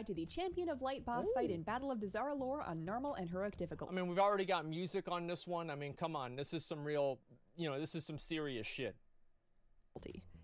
guide to the Champion of Light boss fight in Battle of Dazar'alor on normal and heroic difficulty. I mean, we've already got music on this one. I mean, come on. This is some real, this is some serious shit.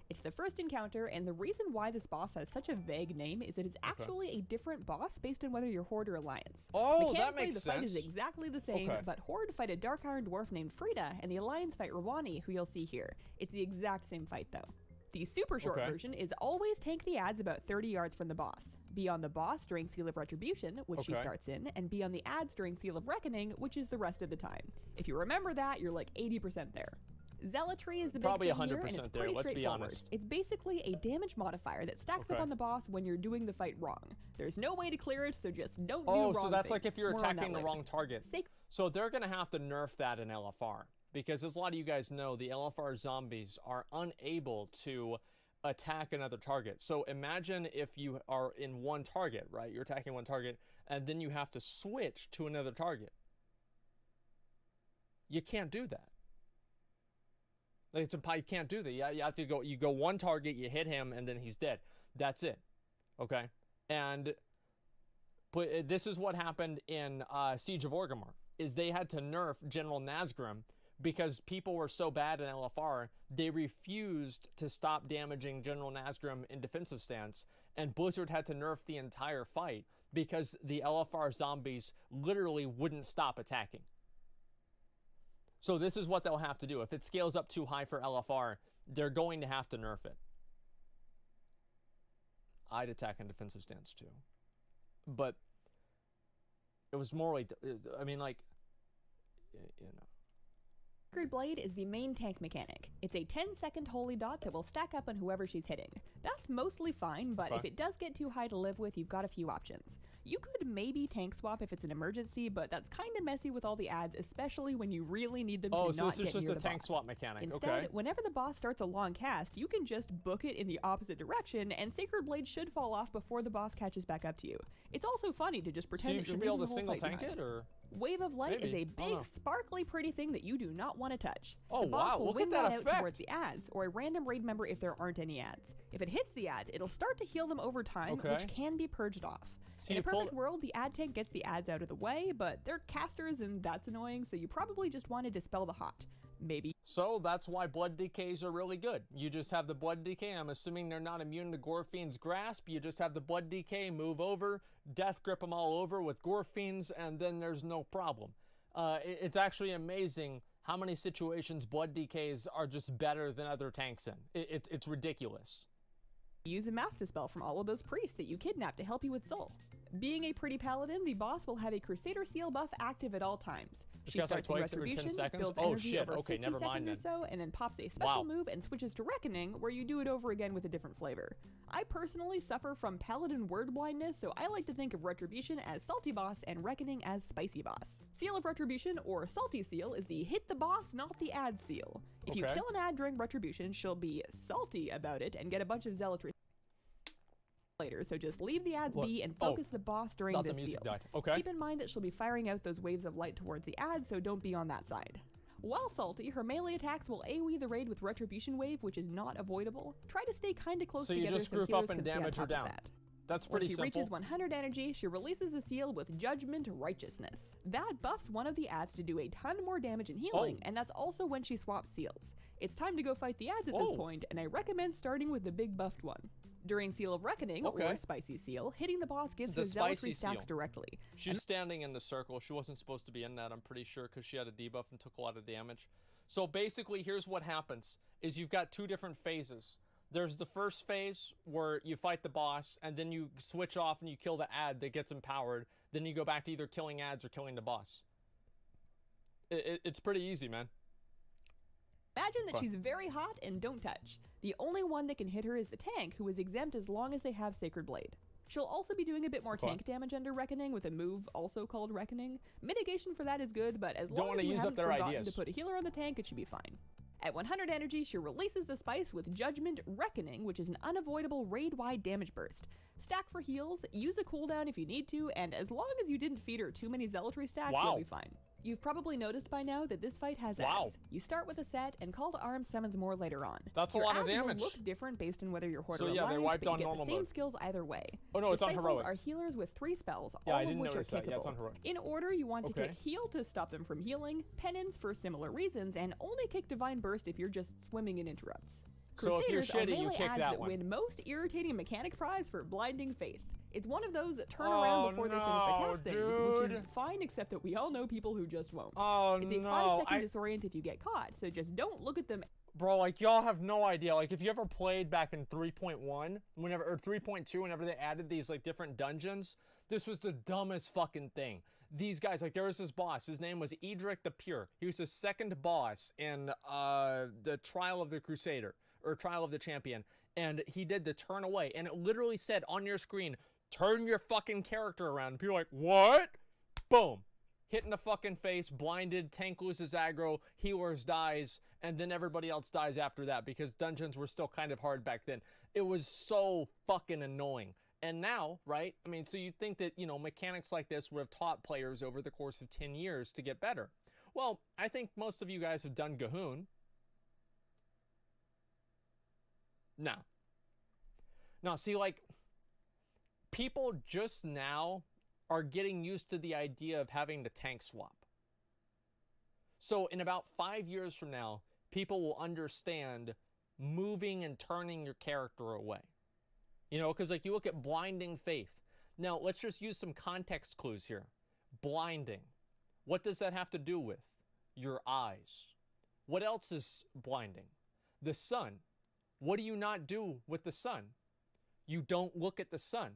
It's the first encounter, and the reason why this boss has such a vague name is that it's actually a different boss based on whether you're Horde or Alliance. Oh, that makes sense. The fight is exactly the same, but Horde fight a Dark Iron Dwarf named Frida, and the Alliance fight Ravani, who you'll see here. It's the exact same fight, though. The super short version is always tank the ads about 30 yards from the boss. Be on the boss during Seal of Retribution, which she starts in, and be on the ads during Seal of Reckoning, which is the rest of the time. If you remember that, you're like 80% there. Zealotry is the probably big thing 100% here, and it's there. pretty Let's be straightforward. honest. It's basically a damage modifier that stacks up on the boss when you're doing the fight wrong. There's no way to clear it, so just don't do wrong so that's things. like if you're More on attacking that the later. wrong target. So they're going to have to nerf that in LFR, because as a lot of you guys know, the LFR zombies are unable to attack another target. So imagine if you are in one target, right? You're attacking one target, and then you have to switch to another target. You can't do that. Like you can't do that. You have to go. You go one target, you hit him, and then he's dead. That's it. Okay. But this is what happened in Siege of Orgrimmar. Is they had to nerf General Nazgrim because people were so bad in LFR, they refused to stop damaging General Nazgrim in defensive stance, and Blizzard had to nerf the entire fight because the LFR zombies literally wouldn't stop attacking. So this is what they'll have to do. If it scales up too high for LFR, they're going to have to nerf it. I'd attack in defensive stance too. But it was more like, I mean, like, Sacred Blade is the main tank mechanic. It's a 10-second holy dot that will stack up on whoever she's hitting. That's mostly fine, but if it does get too high to live with, you've got a few options. You could maybe tank swap if it's an emergency, but that's kind of messy with all the ads, especially when you really need them to not get near the boss. Oh, so this is just a tank swap mechanic. Instead, whenever the boss starts a long cast, you can just book it in the opposite direction, and Sacred Blade should fall off before the boss catches back up to you. It's also funny to just pretend that you're leaving the whole fight behind. So you should be able to single tank it, or? Wave of Light is a big, sparkly, pretty thing that you do not want to touch. Oh, the boss will look wing at that out effect. towards the ads, or a random raid member if there aren't any ads. If it hits the ads, it'll start to heal them over time, which can be purged off. In a perfect world, the ad tank gets the ads out of the way, but they're casters and that's annoying, so you probably just want to dispel the hot. Maybe. So that's why blood decays are really good. You just have the blood decay. I'm assuming they're not immune to Gorfiend's grasp. You just have the blood decay, move over, death grip them all over with Gorfiends, and then there's no problem. It's actually amazing how many situations blood decays are just better than other tanks in. It's ridiculous. Use a master spell from all of those priests that you kidnapped to help you with soul. Being a pretty paladin, the boss will have a Crusader Seal buff active at all times. She starts in Retribution, builds energy over 50 seconds or so, and then pops a special move and switches to Reckoning, where you do it over again with a different flavor. I personally suffer from paladin word blindness, so I like to think of Retribution as salty boss and Reckoning as spicy boss. Seal of Retribution, or Salty Seal, is the hit the boss, not the ad seal. If you kill an ad during Retribution, she'll be salty about it and get a bunch of zealotry later, so just leave the ads be and focus the boss during this seal. Keep in mind that she'll be firing out those waves of light towards the ads, so don't be on that side. While salty, her melee attacks will AoE the raid with Retribution Wave, which is not avoidable. Try to stay kinda close together so healers can stay on top of that. That's pretty simple. When she reaches 100 energy, she releases the seal with Judgment Righteousness. That buffs one of the ads to do a ton more damage and healing, and that's also when she swaps seals. It's time to go fight the ads at this point, and I recommend starting with the big buffed one. During Seal of Reckoning, or Spicy Seal, hitting the boss gives her zealotry stacks directly. She's standing in the circle. She wasn't supposed to be in that, I'm pretty sure, because she had a debuff and took a lot of damage. So basically, here's what happens, is you've got two different phases. There's the first phase where you fight the boss, and then you switch off and you kill the ad that gets empowered. Then you go back to either killing ads or killing the boss. It's pretty easy, man. Imagine that she's very hot and don't touch. The only one that can hit her is the tank, who is exempt as long as they have Sacred Blade. She'll also be doing a bit more tank damage under Reckoning with a move also called Reckoning. Mitigation for that is good, but as long as you haven't forgotten to put a healer on the tank, it should be fine. At 100 energy, she releases the spice with Judgment Reckoning, which is an unavoidable raid-wide damage burst. Stack for heals, use a cooldown if you need to, and as long as you didn't feed her too many zealotry stacks, you'll be fine. You've probably noticed by now that this fight has ads. You start with a set, and Call to Arms summons more later on. That's a lot of damage. Will look different based on whether you're Horde or yeah, Alliance, they're wiped but on you get normal the same mode. skills either way. Oh no, it's on heroic. Disciples are healers with 3 spells, yeah, all of which are kickable. Yeah, it's on heroic. In order, you want to kick Heal to stop them from healing, Penance for similar reasons, and only kick Divine Burst if you're just swimming in interrupts. So if you're Crusaders shitty, you kick that one. win most irritating mechanic prize for Blinding Faith. It's one of those that turn around before they finish the cast things, which is fine, except that we all know people who just won't. It's a 5-second disorient if you get caught, so just don't look at them. Bro, like, y'all have no idea. Like, if you ever played back in 3.1, or 3.2, whenever they added these, like, different dungeons, this was the dumbest fucking thing. These guys, like, there was this boss. His name was Edric the Pure. He was the second boss in the Trial of the Crusader, or Trial of the Champion. And he did the turn away, and it literally said on your screen, turn your fucking character around. And people are like, what? Boom. Hit in the fucking face, blinded, tank loses aggro, healers dies, and then everybody else dies after that because dungeons were still kind of hard back then. It was so fucking annoying. And now, right, I mean, so you'd think that, you know, mechanics like this would have taught players over the course of 10 years to get better. Well, I think most of you guys have done Gahoon. No. No, see, like, people just now are getting used to the idea of having to tank swap. So in about 5 years from now, people will understand moving and turning your character away. You know, because like you look at Blinding Faith. Now, let's just use some context clues here. Blinding. What does that have to do with? Your eyes. What else is blinding? The sun. What do you not do with the sun? You don't look at the sun.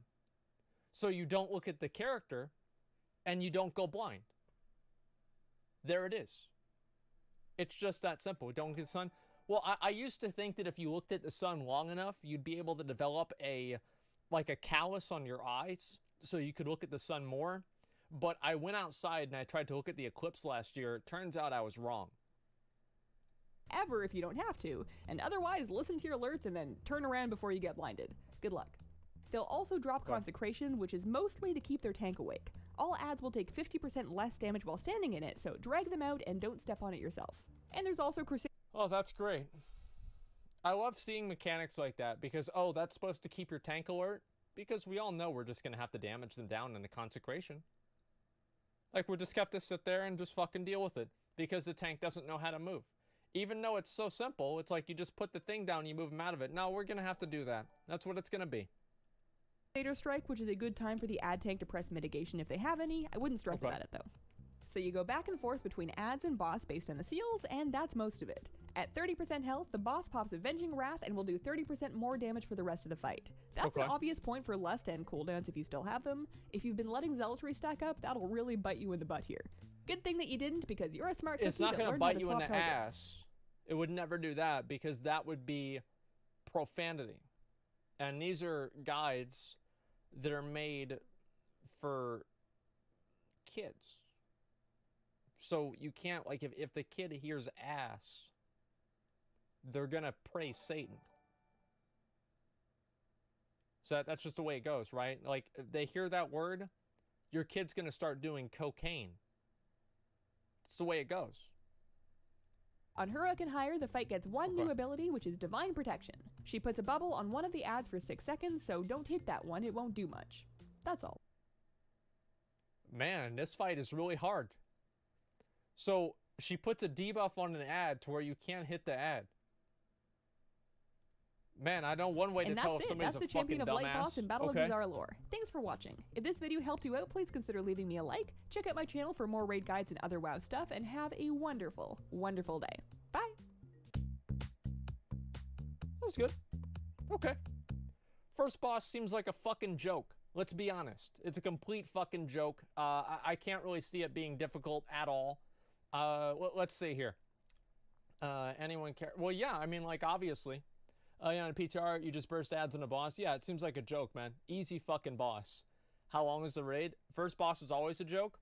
So you don't look at the character, and you don't go blind. There it is. It's just that simple. Don't look at the sun. Well, I used to think that if you looked at the sun long enough, you'd be able to develop a callus on your eyes, so you could look at the sun more. But I went outside and I tried to look at the eclipse last year. It turns out I was wrong. Ever if you don't have to, and otherwise listen to your alerts and then turn around before you get blinded. Good luck. They'll also drop Consecration, which is mostly to keep their tank awake. All ads will take 50% less damage while standing in it, so drag them out and don't step on it yourself. And there's also Crusader. Oh, that's great. I love seeing mechanics like that because, oh, that's supposed to keep your tank alert? Because we all know we're just going to have to damage them down in the Consecration. Like, we just have to sit there and just fucking deal with it because the tank doesn't know how to move. Even though it's so simple, it's like you just put the thing down and you move them out of it. No, we're going to have to do that. That's what it's going to be. Crusader Strike, which is a good time for the ad tank to press mitigation if they have any. I wouldn't stress about it, though. So you go back and forth between ads and boss based on the seals, and that's most of it. At 30% health, the boss pops Avenging Wrath and will do 30% more damage for the rest of the fight. That's an obvious point for less to end cooldowns if you still have them. If you've been letting Zealotry stack up, that'll really bite you in the butt here. Good thing that you didn't, because you're a smart cookie. It's not going to bite you in the ass. It would never do that, because that would be profanity. And these are guides that are made for kids. So you can't, like, if the kid hears ass, they're gonna praise Satan. So that's just the way it goes, right? Like, if they hear that word, your kid's gonna start doing cocaine. It's the way it goes. On Heroic and higher, the fight gets one new ability, which is Divine Protection. She puts a bubble on one of the ads for 6 seconds, so don't hit that one, it won't do much. That's all. Man, this fight is really hard. So, she puts a debuff on an ad to where you can't hit the ad. Man, I know one way to tell if somebody's a fucking dumbass. That's the champion of Light Boss in Battle of Dazar'alor. Thanks for watching. If this video helped you out, please consider leaving me a like, check out my channel for more raid guides and other WoW stuff, and have a wonderful, wonderful day. Bye! That was good. Okay. First boss seems like a fucking joke. Let's be honest. It's a complete fucking joke. I can't really see it being difficult at all. Let's see here. Anyone care? Well, yeah, I mean, like, obviously. Yeah, on PTR, you just burst ads on a boss. Yeah, it seems like a joke, man. Easy fucking boss. How long is the raid? First boss is always a joke?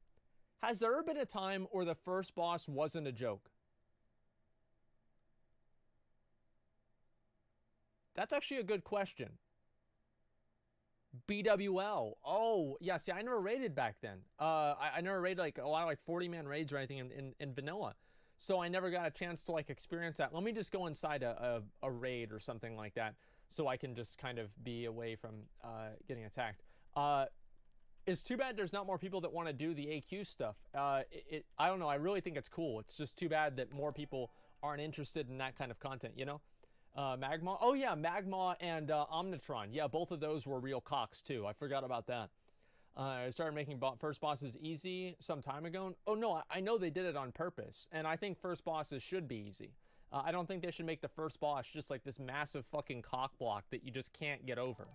Has there ever been a time where the first boss wasn't a joke? That's actually a good question. BWL. Oh, yeah, see, I never raided back then. I never raided like a lot of like 40-man raids or anything in vanilla. So I never got a chance to like experience that. Let me just go inside a raid or something like that so I can just kind of be away from getting attacked. It's too bad there's not more people that want to do the AQ stuff. I don't know. I really think it's cool. It's just too bad that more people aren't interested in that kind of content, you know? Magma. Oh, yeah, Magma and Omnitron. Yeah, both of those were real cocks, too. I forgot about that. I started making first bosses easy some time ago. Oh, no, I know they did it on purpose. And I think first bosses should be easy. I don't think they should make the first boss just like this massive fucking cock block that you just can't get over.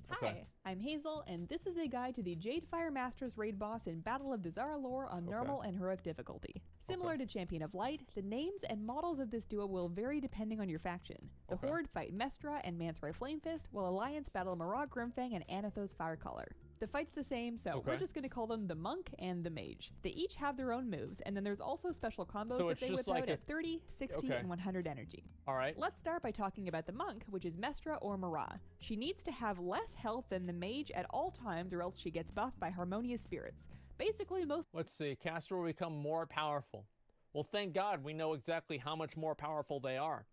Hi, okay. I'm Hazel, and this is a guide to the Jadefire Masters raid boss in Battle of Dazar'alor on normal and heroic difficulty. Similar to Champion of Light, the names and models of this duo will vary depending on your faction. The Horde fight Mestra and Manceroy Flamefist, while Alliance battle Marag Grimfang and Anathos Firecaller. The fight's the same, so we're just going to call them the Monk and the Mage. They each have their own moves, and then there's also special combos that they whip out at 30, 60, and 100 energy. Alright. Let's start by talking about the Monk, which is Mestra or Marag. She needs to have less health than the Mage at all times, or else she gets buffed by Harmonious Spirits. Basically, most... Let's see, caster will become more powerful. Well, thank God we know exactly how much more powerful they are,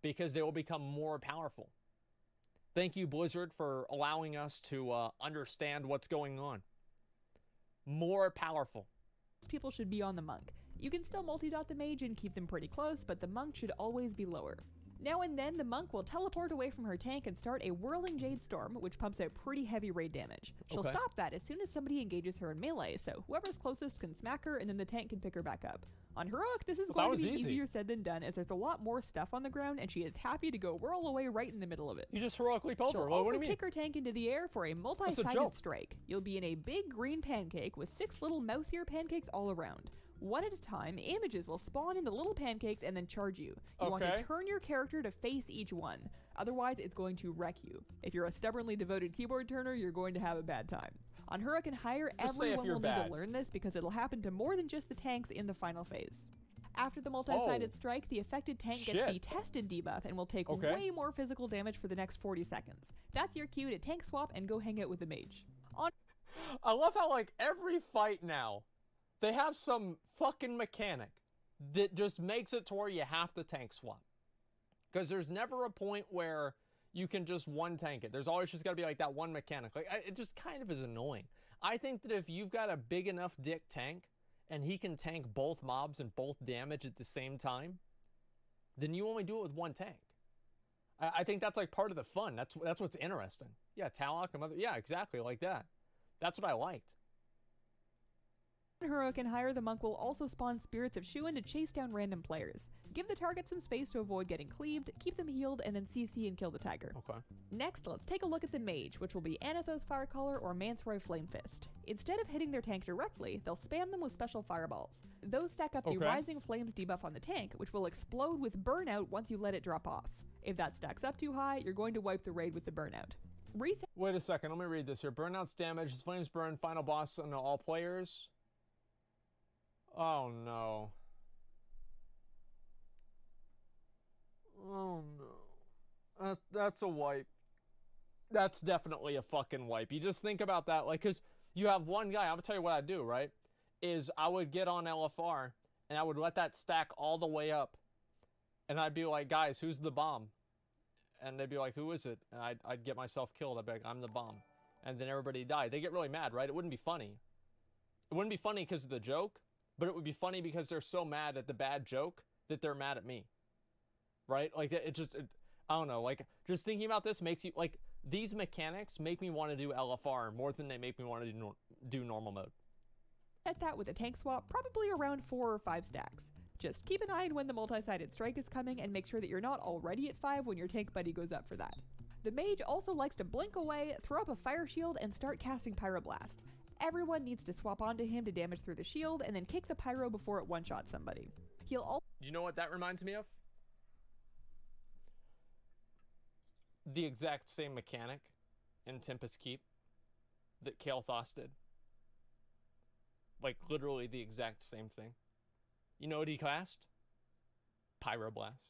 because they will become more powerful. Thank you, Blizzard, for allowing us to understand what's going on. More powerful. People should be on the Monk. You can still multi-dot the Mage and keep them pretty close, but the Monk should always be lower. Now and then, the Monk will teleport away from her tank and start a whirling Jade Storm, which pumps out pretty heavy raid damage. She'll stop that as soon as somebody engages her in melee, so whoever's closest can smack her and then the tank can pick her back up. On Heroic, this is going to be easier said than done, as there's a lot more stuff on the ground and she is happy to go whirl away right in the middle of it. You just heroically pulled her. She'll also kick her tank into the air for a multi-sided strike. You'll be in a big green pancake with 6 little mouse-ear pancakes all around. One at a time, images will spawn into little pancakes and then charge you. You want to turn your character to face each one. Otherwise, it's going to wreck you. If you're a stubbornly devoted keyboard turner, you're going to have a bad time. On Hurricane Higher, everyone will need to learn this because it'll happen to more than just the tanks in the final phase. After the multi-sided strike, the affected tank gets the tested debuff and will take way more physical damage for the next 40 seconds. That's your cue to tank swap and go hang out with the Mage. I love how, like, every fight now, they have some fucking mechanic that just makes it to where you have to tank swap. Because there's never a point where you can just one tank it. There's always just got to be like that one mechanic. Like, it just kind of is annoying. I think that if you've got a big enough dick tank and he can tank both mobs and both damage at the same time, then you only do it with one tank. I think that's like part of the fun. That's what's interesting. Yeah, Talok and yeah, exactly like that. That's what I liked. On Heroic and Higher, the Monk will also spawn Spirits of Shuin to chase down random players. Give the target some space to avoid getting cleaved, keep them healed, and then CC and kill the tiger. Next, let's take a look at the Mage, which will be Anathos Firecaller or Manceroy Flamefist. Instead of hitting their tank directly, they'll spam them with special fireballs. Those stack up the Rising Flames debuff on the tank, which will explode with Burnout once you let it drop off. If that stacks up too high, you're going to wipe the raid with the Burnout. Wait a second, let me read this here. Burnout's damage, flames burn, final boss on all players. Oh no. Oh no. That's a wipe. That's definitely a fucking wipe. You just think about that, like, because you have one guy. I'll tell you what I'd do, right? Is I would get on LFR and I would let that stack all the way up. And I'd be like, guys, who's the bomb? And they'd be like, who is it? And I'd get myself killed. I'd be like, I'm the bomb. And then everybody died. They get really mad, right? It wouldn't be funny. It wouldn't be funny because of the joke, but it would be funny because they're so mad at the bad joke that they're mad at me. Right? Like, I don't know. Like, just thinking about this makes you, like, these mechanics make me want to do LFR more than they make me want to do normal mode. At that with a tank swap, probably around 4 or 5 stacks. Just keep an eye on when the multi-sided strike is coming and make sure that you're not already at 5 when your tank buddy goes up for that. The Mage also likes to blink away, throw up a fire shield, and start casting Pyroblast. Everyone needs to swap onto him to damage through the shield and then kick the pyro before it one-shots somebody. He'll also— You know what that reminds me of? The exact same mechanic in Tempest Keep that Kael'thas did. Like, literally the exact same thing. You know what he cast? Pyroblast.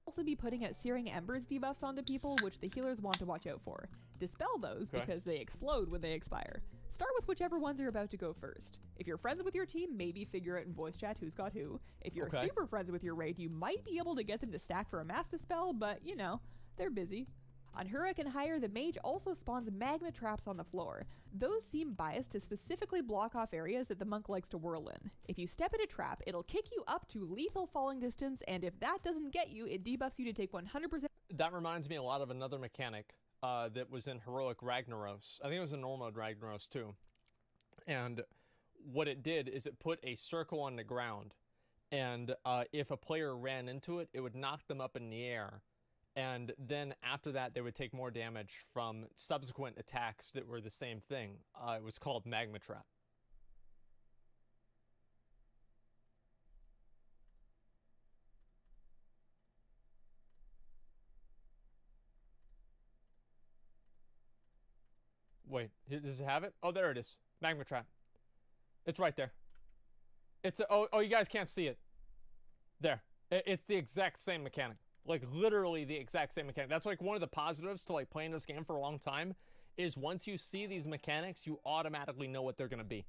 Also be putting out Searing Embers debuffs onto people, which the healers want to watch out for. Dispel those because they explode when they expire. Start with whichever ones are about to go first. If you're friends with your team, maybe figure out in voice chat who's got who. If you're super friends with your raid, you might be able to get them to stack for a mass dispel, but you know, they're busy. On Hurricane Higher, the mage also spawns magma traps on the floor. Those seem biased to specifically block off areas that the monk likes to whirl in. If you step in a trap, it'll kick you up to lethal falling distance, and if that doesn't get you, it debuffs you to take 100%. That reminds me a lot of another mechanic that was in Heroic Ragnaros. I think it was in Normal Ragnaros too. And what it did is it put a circle on the ground, and if a player ran into it, it would knock them up in the air. And then after that, they would take more damage from subsequent attacks that were the same thing. It was called Magma Trap. Wait, does it have it? Oh, there it is. Magma Trap. It's right there. It's oh, you guys can't see it. There. It's the exact same mechanic. Like, literally the exact same mechanic. That's, like, one of the positives to, like, playing this game for a long time, is once you see these mechanics, you automatically know what they're going to be.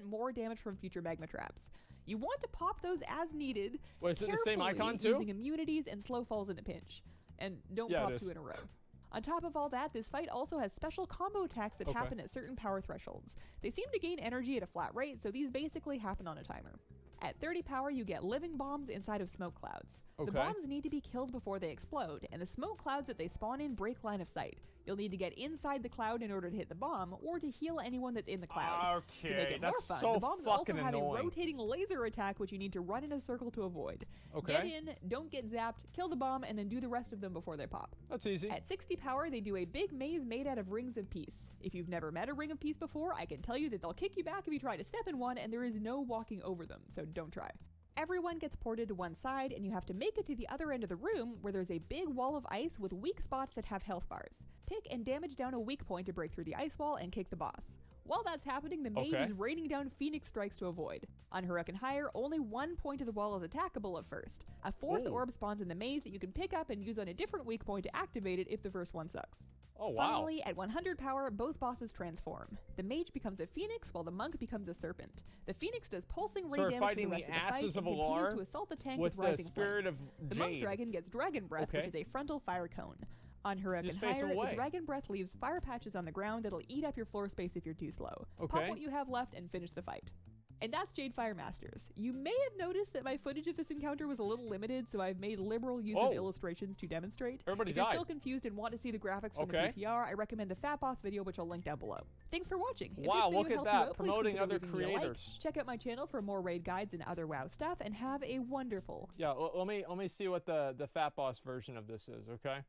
More damage from future magma traps. You want to pop those as needed. Wait, is it the same icon, too? Using immunities and slow falls in a pinch. And don't pop 2 in a row. On top of all that, this fight also has special combo attacks that happen at certain power thresholds. They seem to gain energy at a flat rate, so these basically happen on a timer. At 30 power, you get living bombs inside of smoke clouds. The bombs need to be killed before they explode, and the smoke clouds that they spawn in break line of sight. You'll need to get inside the cloud in order to hit the bomb, or to heal anyone that's in the cloud. Okay, to make it that's more fun, so the bombs fucking also have annoying. a rotating laser attack, which you need to run in a circle to avoid. Get in, don't get zapped, kill the bomb, and then do the rest of them before they pop. That's easy. At 60 power, they do a big maze made out of rings of peace. If you've never met a ring of peace before, I can tell you that they'll kick you back if you try to step in one, and there is no walking over them, so don't try. Everyone gets ported to one side, and you have to make it to the other end of the room, where there's a big wall of ice with weak spots that have health bars. Pick and damage down a weak point to break through the ice wall and kick the boss. While that's happening, the mage is raining down Phoenix Strikes to avoid. On Hurricane Higher, only one point of the wall is attackable at first. A fourth orb spawns in the maze that you can pick up and use on a different weak point to activate it if the first one sucks. Oh, wow. Finally, at 100 power, both bosses transform. The mage becomes a phoenix, while the monk becomes a serpent. The phoenix does pulsing ray damage for the rest of the fight and continues to assault the tank with rising flames. The monk dragon gets dragon breath, which is a frontal fire cone. On Hurricane Higher, the dragon breath leaves fire patches on the ground that'll eat up your floor space if you're too slow. Pop what you have left and finish the fight. And that's Jadefire Masters. You may have noticed that my footage of this encounter was a little limited, so I've made liberal use of illustrations to demonstrate. If you're still confused and want to see the graphics from the PTR, I recommend the Fat Boss video, which I'll link down below. Thanks for watching. Wow, look at that, promoting other creators. Check out my channel for more raid guides and other WoW stuff, and have a wonderful... Yeah, let me see what the Fat Boss version of this is, okay?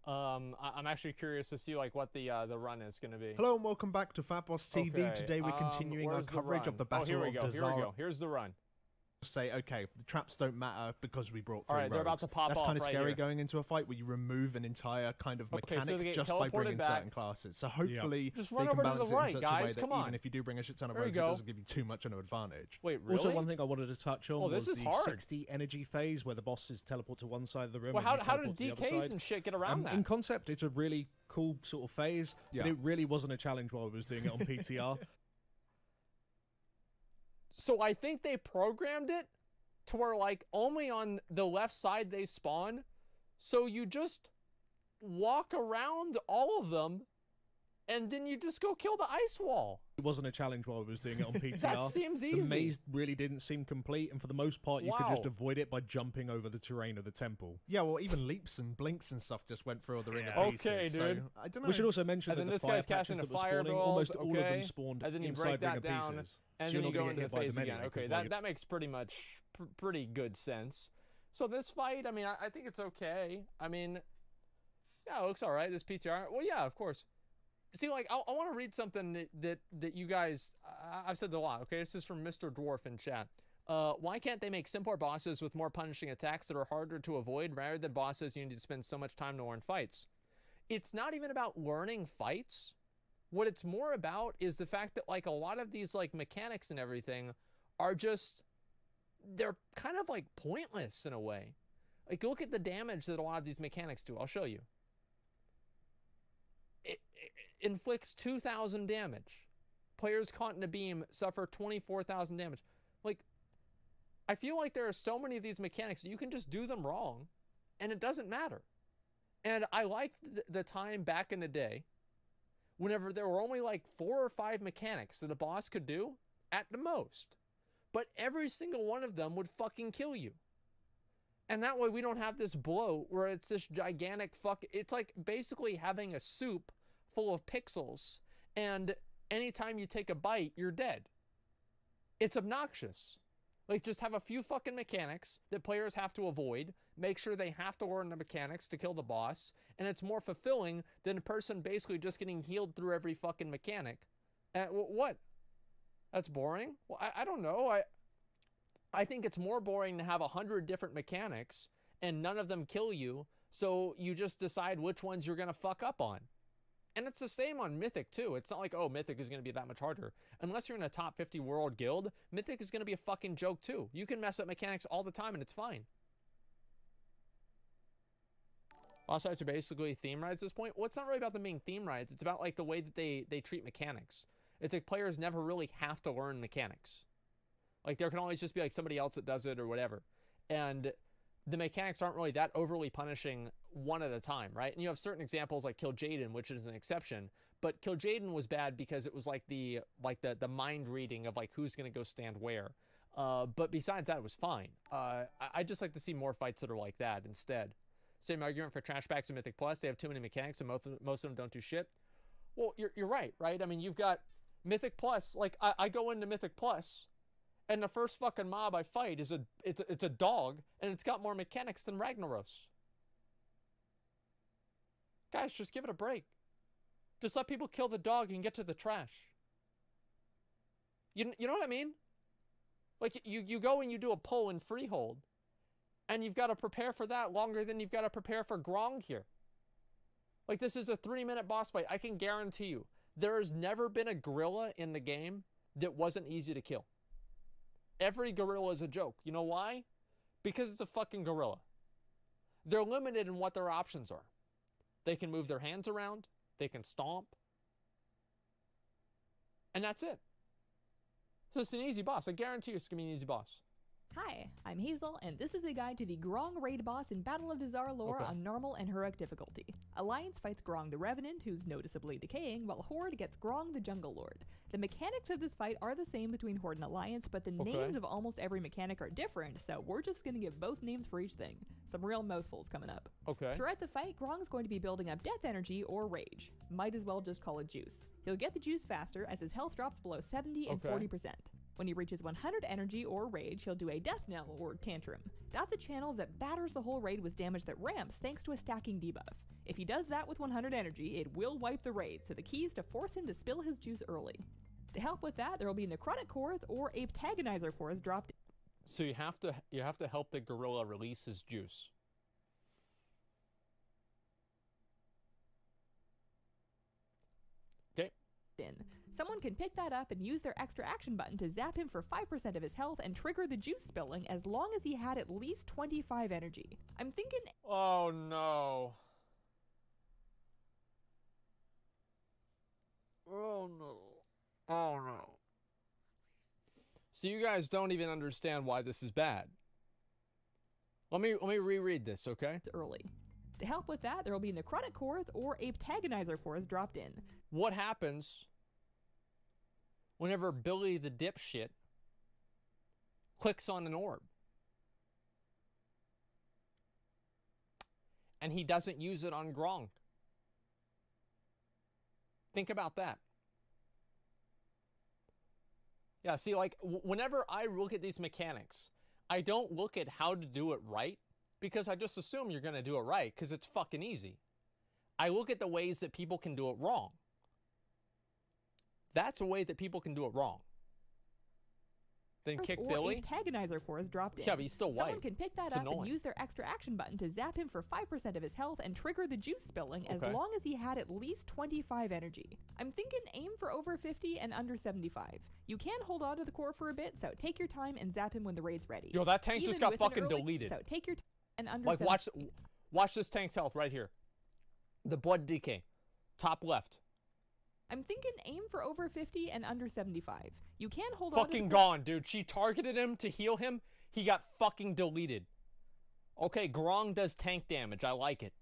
I'm actually curious to see like what the run is going to be. Hello and welcome back to Fat Boss TV. Today we're continuing our coverage of the Battle of Dazar'alor. Here we go. Here's the run. Say, okay, the traps don't matter because we brought 3 rogues. They're about to pop That's off kind of right scary here. Going into a fight where you remove an entire kind of mechanic so just by bringing certain classes. So hopefully just they can balance it in such guys. a way that even if you do bring a shit ton of rogues, it doesn't give you too much of an advantage. Wait, really? Also, one thing I wanted to touch on was the hard. 60 energy phase where the bosses teleport to one side of the room. Well, how did DKs and shit get around that? In concept, it's a really cool sort of phase, but it really wasn't a challenge while I was doing it on PTR. So I think they programmed it to where like only on the left side they spawn, so you just walk around all of them and then you just go kill the ice wall. It wasn't a challenge while I was doing it on PTR. That seems easy. The maze really didn't seem complete, and for the most part you could just avoid it by jumping over the terrain of the temple. Yeah, well, even leaps and blinks and stuff just went through all the ring of pieces. Okay, dude. So, I don't know. We should also mention that this the fire guy's casting patches the that were spawning, almost all of them spawned and then you inside break that ring of down, pieces. and then you go into the phase again. Okay, that makes pretty much pretty good sense. So this fight, I mean, I think it's okay. I mean, yeah, it looks all right. This PTR. Well, yeah, of course. See, like, I want to read something that you guys, I've said a lot, okay? This is from Mr. Dwarf in chat. Why can't they make simpler bosses with more punishing attacks that are harder to avoid rather than bosses you need to spend so much time to learn fights? It's not even about learning fights. What it's more about is the fact that, like, a lot of these, like, mechanics and everything are just, they're kind of, like, pointless in a way. Like, look at the damage that a lot of these mechanics do. I'll show you. It inflicts 2,000 damage. Players caught in a beam suffer 24,000 damage. Like, I feel like there are so many of these mechanics that you can just do them wrong, and it doesn't matter. And I liked the time back in the day whenever there were only like 4 or 5 mechanics that a boss could do at the most. But every single one of them would fucking kill you. And that way we don't have this bloat where it's this gigantic it's like basically having a soup full of pixels, and anytime you take a bite, you're dead. It's obnoxious. Like, just have a few fucking mechanics that players have to avoid, make sure they have to learn the mechanics to kill the boss, and it's more fulfilling than a person basically just getting healed through every fucking mechanic. What? That's boring? Well, I don't know. I think it's more boring to have 100 different mechanics and none of them kill you, so you just decide which ones you're going to fuck up on. And it's the same on Mythic too. It's not like, oh, Mythic is going to be that much harder. Unless you're in a top 50 world guild, Mythic is going to be a fucking joke too. You can mess up mechanics all the time and it's fine. Boss fights are basically theme rides at this point. Well, it's not really about them being theme rides. It's about like the way that they treat mechanics. It's like players never really have to learn mechanics. Like, there can always just be like somebody else that does it or whatever. And the mechanics aren't really that overly punishing one at a time, right? And you have certain examples like Kill Jaden, which is an exception. But Kill Jaden was bad because it was like the mind reading of like who's going to go stand where. But besides that, it was fine. I just like to see more fights that are like that instead. Same argument for Trash Packs and Mythic Plus. They have too many mechanics and most of them don't do shit. Well, you're right, right? I mean, you've got Mythic Plus. Like, I go into Mythic Plus, and the first fucking mob I fight is it's a dog, and it's got more mechanics than Ragnaros. Guys, just give it a break. Just let people kill the dog and get to the trash. You know what I mean? Like, you go and you do a pull in Freehold, and you've got to prepare for that longer than you've got to prepare for Grong here. Like, this is a 3-minute boss fight. I can guarantee you, there has never been a gorilla in the game that wasn't easy to kill. Every gorilla is a joke. You know why? Because it's a fucking gorilla. They're limited in what their options are. They can move their hands around. They can stomp. And that's it. So it's an easy boss. I guarantee you it's going to be an easy boss. Hi, I'm Hazel, and this is a guide to the Grong raid boss in Battle of Dazar'alor on normal and heroic difficulty. Alliance fights Grong the Revenant, who's noticeably decaying, while Horde gets Grong the Jungle Lord. The mechanics of this fight are the same between Horde and Alliance, but the names of almost every mechanic are different, so we're just going to give both names for each thing. Some real mouthfuls coming up. Throughout the fight, Grong's going to be building up death energy or rage. Might as well just call it juice. He'll get the juice faster as his health drops below 70 and 40%. When he reaches 100 energy or rage, he'll do a death knell or tantrum. That's a channel that batters the whole raid with damage that ramps thanks to a stacking debuff. If he does that with 100 energy, it will wipe the raid, so the key is to force him to spill his juice early. To help with that, there will be necrotic cores or aptagonizer cores dropped. So you have to help the gorilla release his juice. Okay. Someone can pick that up and use their extra action button to zap him for 5% of his health and trigger the juice spilling as long as he had at least 25 energy. I'm thinking... Oh no. Oh no. Oh no. So you guys don't even understand why this is bad. Let me reread this, okay? Early. To help with that, there will be necrotic cores or aptagonizer cores dropped in. What happens whenever Billy the dipshit clicks on an orb and he doesn't use it on Grong? Think about that. Yeah, see, like, whenever I look at these mechanics, I don't look at how to do it right, because I just assume you're going to do it right, because it's fucking easy. I look at the ways that people can do it wrong. That's a way that people can do it wrong. Then kick Billy. Antagonizer cores dropped in. Yeah, but he's still white. Someone can pick that up and use their extra action button to zap him for 5% of his health and trigger the juice spilling as long as he had at least 25 energy. I'm thinking aim for over 50 and under 75. You can hold on to the core for a bit, so take your time and zap him when the raid's ready. Yo, that tank just got fucking deleted. So take your time. and under like watch this tank's health right here. The blood decay, top left. I'm thinking aim for over 50 and under 75. You can hold on. Fucking gone, dude. She targeted him to heal him. He got fucking deleted. Okay, Grong does tank damage. I like it.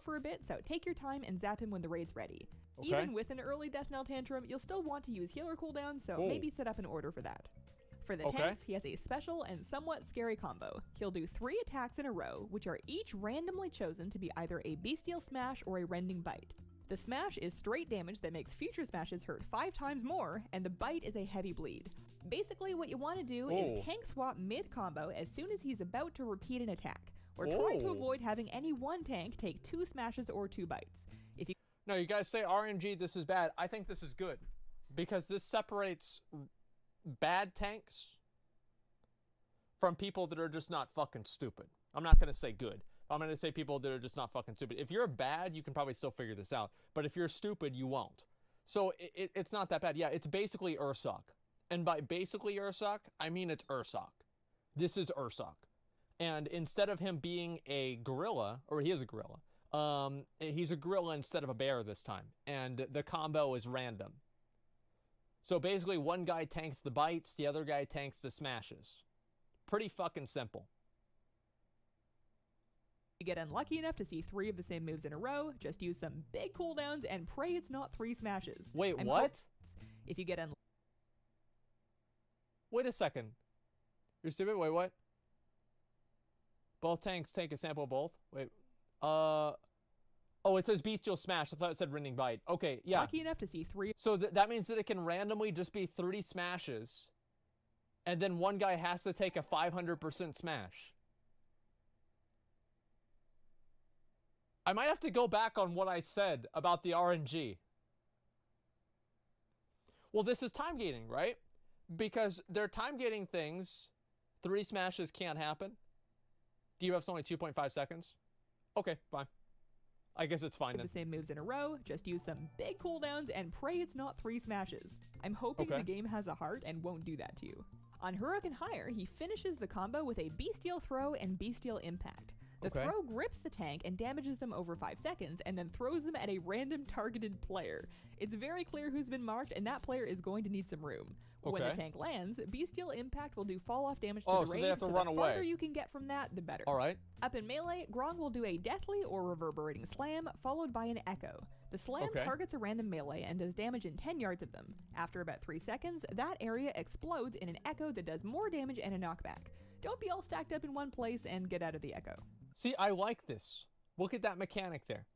For a bit, so take your time and zap him when the raid's ready. Okay. Even with an early death knell tantrum, you'll still want to use healer cooldown, so maybe set up an order for that. For the tanks, he has a special and somewhat scary combo. He'll do 3 attacks in a row, which are each randomly chosen to be either a bestial smash or a rending bite. The smash is straight damage that makes future smashes hurt 5 times more, and the bite is a heavy bleed. Basically, what you want to do is tank swap mid-combo as soon as he's about to repeat an attack, or try to avoid having any one tank take 2 smashes or 2 bites. If you No, you guys say RNG, this is bad. I think this is good, because this separates bad tanks from people that are just not fucking stupid. I'm not going to say good. I'm going to say people that are just not fucking stupid. If you're bad, you can probably still figure this out. But if you're stupid, you won't. So it's not that bad. Yeah, it's basically Ursoc. And by basically Ursoc, I mean it's Ursoc. This is Ursoc. And instead of him being a gorilla, or he is a gorilla, he's a gorilla instead of a bear this time. And the combo is random. So basically one guy tanks the bites, the other guy tanks the smashes. Pretty fucking simple. You get unlucky enough to see 3 of the same moves in a row, just use some big cooldowns and pray it's not 3 smashes. Wait, what? If you get unlucky. Wait a second. You're stupid? Wait, what? Both tanks take a sample of both? Wait. Oh, it says bestial smash. I thought it said rending bite. Okay, yeah. Lucky enough to see 3. So that means that it can randomly just be 3 smashes, and then one guy has to take a 500% smash. I might have to go back on what I said about the RNG. Well, this is time gating, right? Because they're time gating things. 3 smashes can't happen. DBuff's only 2.5 seconds. Okay, fine. I guess it's fine then. The same moves in a row, just use some big cooldowns and pray it's not 3 smashes. I'm hoping the game has a heart and won't do that to you. On Huracan Higher, he finishes the combo with a bestial throw and bestial impact. The throw grips the tank and damages them over 5 seconds, and then throws them at a random targeted player. It's very clear who's been marked, and that player is going to need some room. When the tank lands, bestial impact will do fall-off damage to the range, so they have to run away. The farther you can get from that, the better. Alright. Up in melee, Grong will do a deathly or reverberating slam, followed by an echo. The slam targets a random melee and does damage in 10 yards of them. After about 3 seconds, that area explodes in an echo that does more damage and a knockback. Don't be all stacked up in one place and get out of the echo. See, I like this. Look at that mechanic there.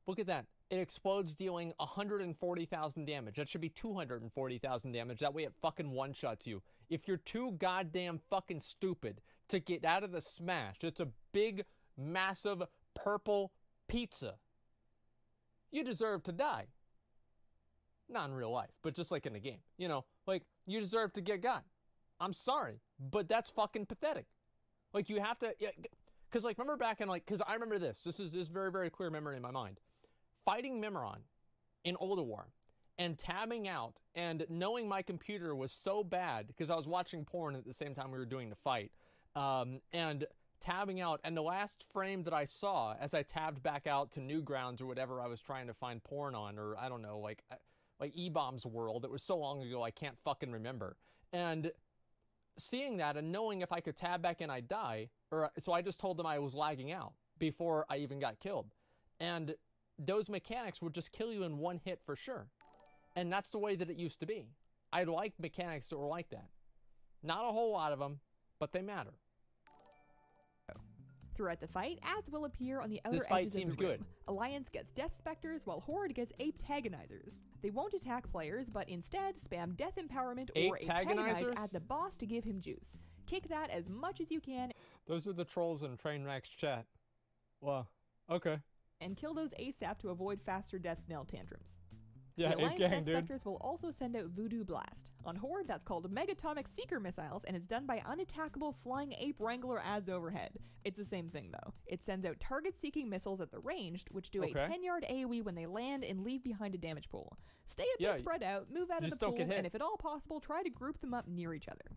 Look at that. It explodes, dealing 140,000 damage. That should be 240,000 damage. That way it fucking one-shots you. If you're too goddamn fucking stupid to get out of the smash, it's a big, massive, purple pizza. You deserve to die. Not in real life, but just like in the game. You know, like, you deserve to get got. I'm sorry, but that's fucking pathetic. Like, you have to... Because, like, remember back in, like... Because I remember this. This is very, very clear memory in my mind. Fighting Mimiron in Ulduar and tabbing out and knowing my computer was so bad because I was watching porn at the same time we were doing the fight, and tabbing out, and the last frame that I saw as I tabbed back out to Newgrounds or whatever I was trying to find porn on, or I don't know, like E-Bomb's World. It was so long ago I can't fucking remember. And seeing that and knowing if I could tab back in I'd die, so I just told them I was lagging out before I even got killed. And those mechanics would just kill you in one hit for sure. And that's the way that it used to be. I like mechanics that were like that. Not a whole lot of them, but they matter. Throughout the fight, ads will appear on the outer this fight edges seems of the room. Good. Alliance gets Death Specters, while Horde gets Ape-Tagonizers. They won't attack players, but instead spam Death Empowerment or Ape-Tagonize at the boss to give him juice. Kick that as much as you can. Those are the trolls in Trainwreck's chat. Wow. Okay. And kill those ASAP to avoid faster death knell tantrums. Yeah, the Alliance Death Specters will also send out Voodoo Blast. On Horde, that's called Megatomic Seeker Missiles, and it's done by unattackable flying ape wrangler ads overhead. It's the same thing, though. It sends out target-seeking missiles at the ranged, which do a 10-yard AoE when they land and leave behind a damage pool. Stay a bit spread out, move out of the pool, and if at all possible, try to group them up near each other.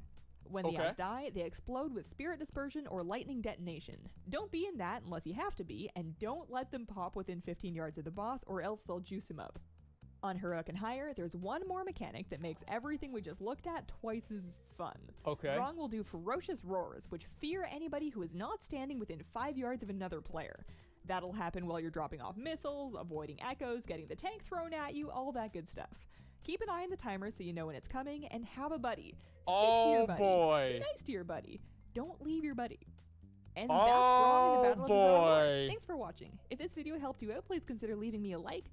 When the eyes die, they explode with spirit dispersion or lightning detonation. Don't be in that unless you have to be, and don't let them pop within 15 yards of the boss or else they'll juice him up. On Heroic and higher, there's one more mechanic that makes everything we just looked at twice as fun. Wrong will do ferocious roars, which fear anybody who is not standing within 5 yards of another player. That'll happen while you're dropping off missiles, avoiding echoes, getting the tank thrown at you, all that good stuff. Keep an eye on the timer so you know when it's coming, and have a buddy. Stick to your buddy. Boy. Be nice to your buddy. Don't leave your buddy. And that's Wrong in the Battle of Dazar'alor. Thanks for watching. If this video helped you out, please consider leaving me a like.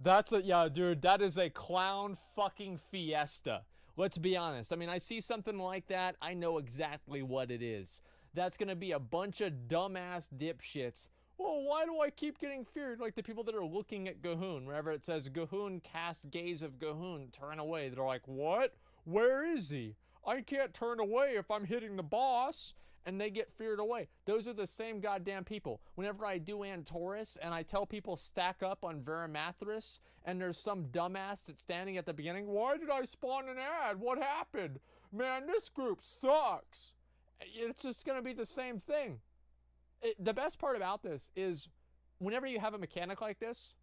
Yeah, dude, that is a clown fucking fiesta. Let's be honest. I mean, I see something like that, I know exactly what it is. That's gonna be a bunch of dumbass dipshits. Well, why do I keep getting feared? Like the people that are looking at Gahoon, wherever it says Gahoon cast gaze of Gahoon, turn away. They're like, what? Where is he? I can't turn away if I'm hitting the boss. And they get feared away. Those are the same goddamn people. Whenever I do Antorus and I tell people stack up on Veramathris and there's some dumbass that's standing at the beginning, why did I spawn an ad? What happened? Man, this group sucks. It's just gonna be the same thing. The best part about this is whenever you have a mechanic like this,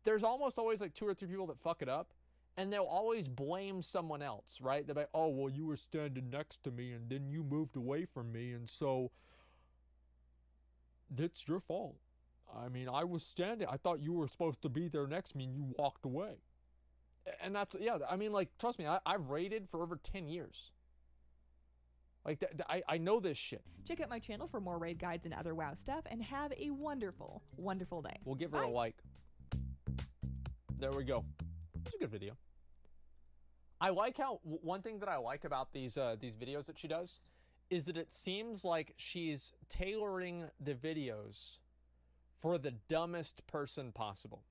there's almost always like 2 or 3 people that fuck it up. And they'll always blame someone else, right? They'll be like, oh, well, you were standing next to me and then you moved away from me. And so it's your fault. I mean, I was standing. I thought you were supposed to be there next to me and you walked away. And that's, yeah, I mean, like, trust me, I've raided for over 10 years. Like, I know this shit. Check out my channel for more raid guides and other WoW stuff and have a wonderful, wonderful day. We'll give her a like. There we go. It's a good video. I like how, one thing that I like about these videos that she does is that it seems like she's tailoring the videos for the dumbest person possible,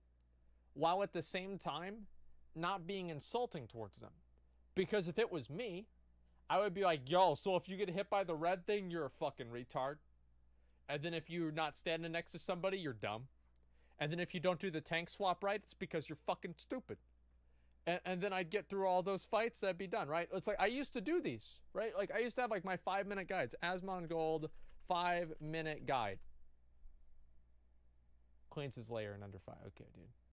while at the same time not being insulting towards them. Because if it was me, I would be like, yo, so if you get hit by the red thing, you're a fucking retard. And then if you're not standing next to somebody, you're dumb. And then if you don't do the tank swap right, it's because you're fucking stupid. And then I'd get through all those fights, that'd be done, right? It's like, I used to do these, right? Like, I used to have, like, my 5-minute guides. Asmongold 5-minute guide. Cleans his layer in under 5. Okay, dude.